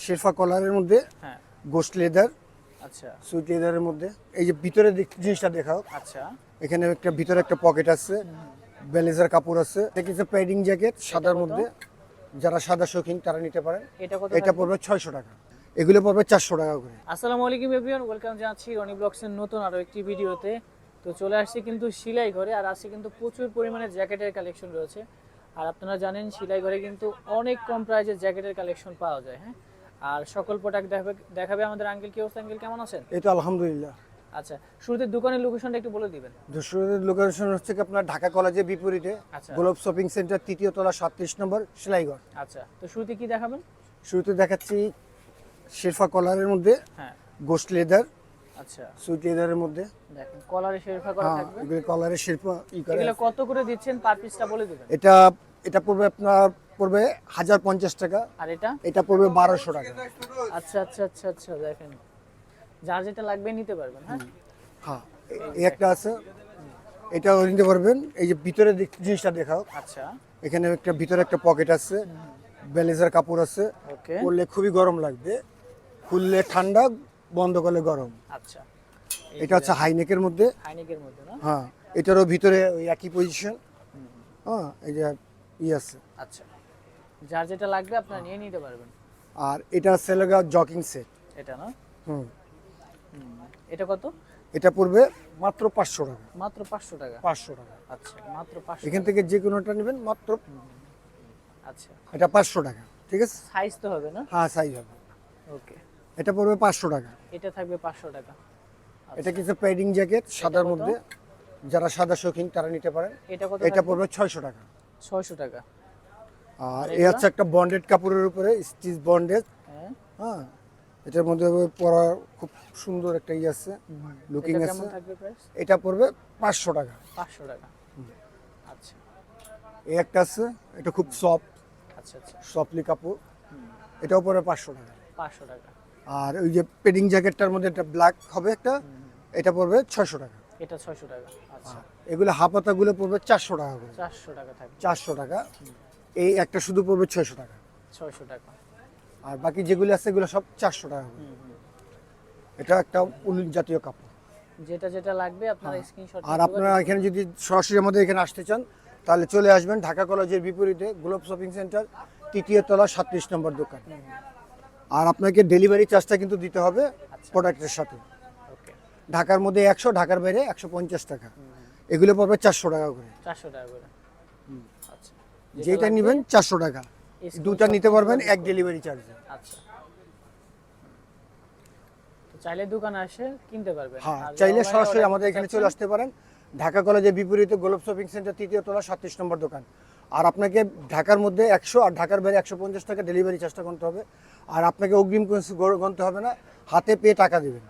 শেরফা কলারের মধ্যে হ্যাঁ। Ghost leather, আচ্ছা সুইট লেদারের মধ্যে। এই যে ভিতরে জিনিসটা দেখাও। আচ্ছা। এখানে ভিতরে একটা পকেট আছে, ব্লেজার কাপড় আছে। এটা কিছু প্যাডিং জ্যাকেট সাদার কত? মধ্যে, যারা সাদা শৌখিন তারা নিতে পারেন। এটা কত এটা থাকবে? পড়বে 600 টাকা, এগুলো পড়বে 400 টাকা করে। আসসালামু আলাইকুম এভরিওয়ান, ওয়েলকাম জানাচ্ছি রনি ব্লগসের নতুন আরো একটি ভিডিওতে। তো চলে আসছি কিন্তু সেলাই ঘরে, আর আজকে কিন্তু প্রচুর পরিমাণে জ্যাকেটের কালেকশন রয়েছে। আর আপনারা জানেন সেলাই ঘরে কিন্তু অনেক কম প্রাইসে জ্যাকেটের কালেকশন পাওয়া যায়। হ্যাঁ, আর সকল প্রোডাক্ট দেখাবে আমাদের আঙ্কেল। কি অবস্থা আঙ্কেল, কেমন আছেন? এই তো আলহামদুলিল্লাহ। আচ্ছা, শুরুতে দোকানের লোকেশনটা একটু বলে দিবেন। দর্শকদের লোকেশন হচ্ছে কি আপনার ঢাকা কলেজের বিপরীতে আচ্ছা গোলাপ শপিং সেন্টার, তৃতীয় তলা, 37 নম্বর, সেলাইঘর। আচ্ছা, তো শুরুতে কি দেখাবেন? শুরুতে দেখাচ্ছি শেরফা কলারের মধ্যে হ্যাঁ। গোস্ট লেদার, আচ্ছা, সুইট লেদারের মধ্যে। দেখেন কলারে শেরফা করা থাকবে। এগুলো কলারের শেরফা করে। এগুলো কত করে দিচ্ছেন পার পিসটা বলে দিবেন। এটা এটা পড়বে আপনার 1050 টাকা, আর এটা এটা পড়বে 1200 টাকা। আচ্ছা আচ্ছা আচ্ছা আচ্ছা, দেখেন যার যেটা লাগবে নিতে পারবেন। হ্যাঁ হ্যাঁ, এই একটা আছে, এটাও নিতে পারবেন। এই যে ভিতরে জিনিসটা দেখাও। আচ্ছা এখানে ভিতরে একটা পকেট আছে, ব্লেজার কাপড় আছে। ওকে। পরলে খুবই গরম লাগবে, খুললে ঠান্ডা, বন্ধ করলে গরম। আচ্ছা, এটা হচ্ছে হাইনেকের মধ্যে। হাইনিকের মধ্যে না? হ্যাঁ, এটারও ভিতরে ওই একই পজিশন। হ্যাঁ, এই যে আছে। আচ্ছা, যার যেটা লাগবে আপনারা নিয়ে নিতে পারবেন। আর এটা হচ্ছে লগা জকিং সেট। এটা না? হুম, এটা কত? এটা পড়বে মাত্র 500 টাকা। মাত্র 500 টাকা? 500 টাকা। আচ্ছা, মাত্র 500। এখান থেকে যে কোনোটা নেবেন মাত্র। আচ্ছা, এটা 500 টাকা, ঠিক আছে? সাইজ তো হবে না? হ্যাঁ, সাইজ হবে। ওকে, এটা পড়বে 500 টাকা। এটা থাকবে 500 টাকা। এটা কিছু প্যাডিং জ্যাকেট সাদার কত? মধ্যে, যারা সাদা শৌখিন তারা নিতে পারেন। এটা কত এটা থাকবে? পড়বে 600 টাকা। 600 টাকা। আর এই এগুলা? হচ্ছে একটা বন্ডেড কাপড়ের উপরে স্টিচ বন্ডেড। হ্যাঁ, হ্যাঁ, এটার মধ্যে পরা খুব সুন্দর একটা আছে, লুকিং এটা আছে। কেমন থাকবে প্রাইস? এটা পড়বে 500 টাকা। 500 টাকা। আচ্ছা এই একটা আছে, এটা খুব সফট, আচ্ছা আচ্ছা, সফটলি কাপড়। এটাও পড়বে 500 টাকা। 500 টাকা। আর ওই যে প্যাডিং জ্যাকেটটার মধ্যে একটা ব্ল্যাক হবে একটা, এটা পড়বে 600 টাকা। এটা 600 টাকা। আচ্ছা, এগুলো হাফাতাগুলো পড়বে 400 টাকা করে। 400 টাকা থাকবে। 400 টাকা। এই একটা শুধু পড়বে 600 টাকা। 600 টাকা। আর বাকি যেগুলো আছে এগুলো সব 400 টাকা করে। এটা একটা উল জাতীয় কাপড়। যেটা যেটা লাগবে আপনারা স্ক্রিনশট আর আপনারা এখানে যদি সরাসরি আমাদের এখানে আসতে চান, তাহলে চলে আসবেন ঢাকা কলেজের বিপরীতে গ্লোব শপিং সেন্টার, তৃতীয় তলা, 37 নম্বর দোকান। আর আপনাকে ডেলিভারি চার্জটা কিন্তু দিতে হবে প্রোডাক্টের সাথে। ওকে, ঢাকার মধ্যে 100, ঢাকার বাইরে 150 টাকা। এগুলো পড়বে 400 টাকা করে। 400 টাকা করে। আচ্ছা, যেটা নেবেন 400 টাকা। screenshot দুটা নিতে পারবেন এক ডেলিভারি চার্জে। আচ্ছা, তো চাইলে দোকানে এসে কিনতে পারবেন। হ্যাঁ, আর চাইলে online সরাসরি order আমাদের করতে এখানে চাচ্ছেন, চলে আসতে পারেন। ঢাকা কলেজের বিপরীতে গ্লোব শপিং সেন্টার, তৃতীয় তলা, 37 নম্বর দোকান। আর আপনাকে ঢাকার মধ্যে 100 আর ঢাকার বাইরে 150 টাকা ডেলিভারি চার্জটা করতে হবে। আর আপনাকে অগ্রিম কিছু গণতে হবে না, হাতে পেয়ে টাকা দেবেন।